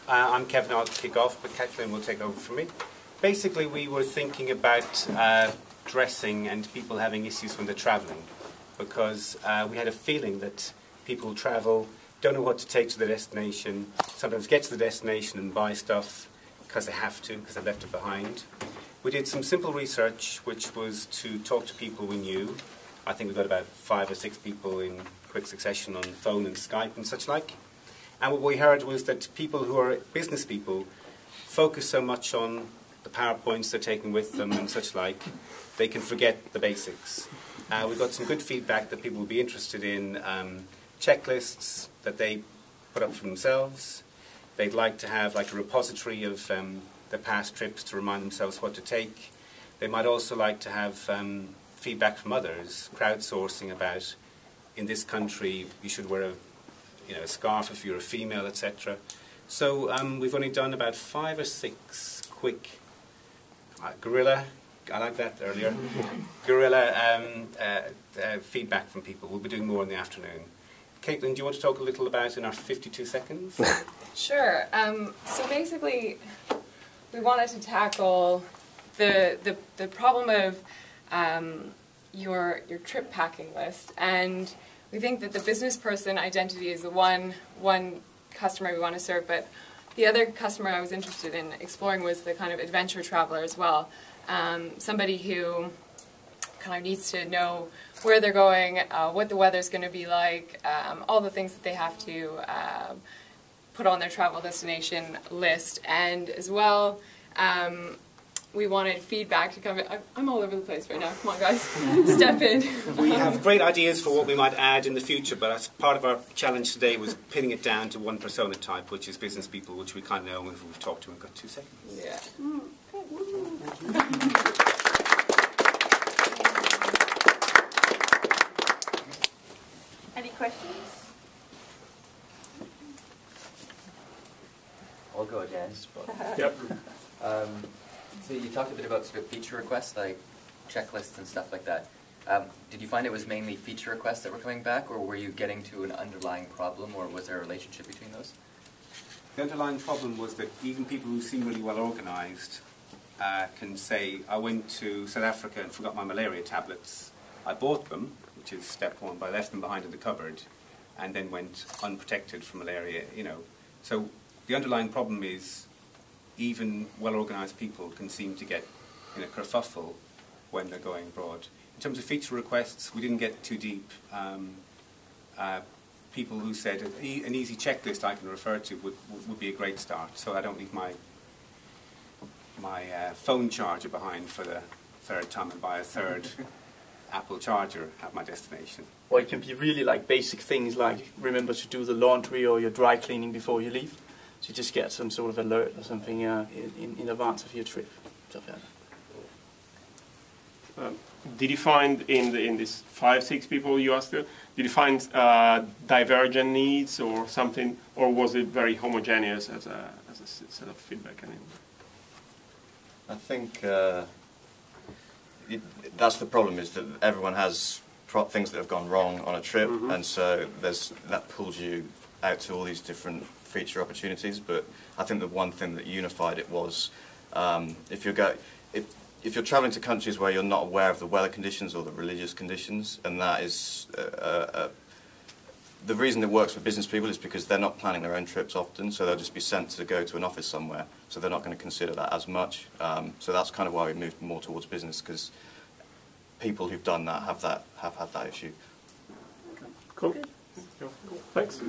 I'm Kevin, I'll kick off, but Kathleen will take over from me. Basically, we were thinking about dressing and people having issues when they're travelling, because we had a feeling that people travel, don't know what to take to the destination, sometimes get to the destination and buy stuff because they have to, because they've left it behind. We did some simple research, which was to talk to people we knew. I think we got about 5 or 6 people in quick succession on phone and Skype and such like. And what we heard was that people who are business people focus so much on the PowerPoints they're taking with them and such like, they can forget the basics. We got some good feedback that people would be interested in checklists that they put up for themselves. They'd like to have like a repository of their past trips to remind themselves what to take. They might also like to have feedback from others, crowdsourcing about, in this country you should wear a scarf if you're a female, etc. So we've only done about 5 or 6 quick guerrilla, I like that earlier, guerrilla feedback from people. We'll be doing more in the afternoon. Caitlin, do you want to talk a little about in our 52 seconds? Sure. So basically, we wanted to tackle the problem of your trip packing list, and we think that the business person identity is the one customer we want to serve, but the other customer I was interested in exploring was the kind of adventure traveler as well. Somebody who kind of needs to know where they're going, what the weather's going to be like, all the things that they have to put on their travel destination list, and as well we wanted feedback to come in. I'm all over the place right now. Come on, guys. Step in. We have great ideas for what we might add in the future, but as part of our challenge today was pinning it down to one persona type, which is business people, which we kind of know if we've talked to. We've got 2 seconds. Yeah. Any questions? I'll go again. Yep. So you talked a bit about sort of feature requests, like checklists and stuff like that. Did you find it was mainly feature requests that were coming back, or were you getting to an underlying problem, or was there a relationship between those? The underlying problem was that even people who seem really well organised can say, I went to South Africa and forgot my malaria tablets. I bought them, which is step 1, but I left them behind in the cupboard, and then went unprotected from malaria, So the underlying problem is even well-organised people can seem to get in a kerfuffle when they're going abroad. In terms of feature requests, we didn't get too deep. People who said an easy checklist I can refer to would be a great start, so I don't leave my phone charger behind for the 3rd time and buy a 3rd Apple charger at my destination. Or it can be really like basic things like remember to do the laundry or your dry cleaning before you leave. So you just get some sort of alert or something in advance of your trip. Stuff like that. Did you find in these 5, 6 people you asked, did you find divergent needs or something, or was it very homogeneous as a set of feedback? I think that's the problem, is that everyone has things that have gone wrong on a trip, and so that pulls you out to all these different feature opportunities. But I think the one thing that unified it was if you're traveling to countries where you're not aware of the weather conditions or the religious conditions, and that is the reason it works for business people is because they're not planning their own trips often, so they'll just be sent to go to an office somewhere, so they're not going to consider that as much. So that's kind of why we moved more towards business, because people who've done that have had that issue. Cool. Thanks.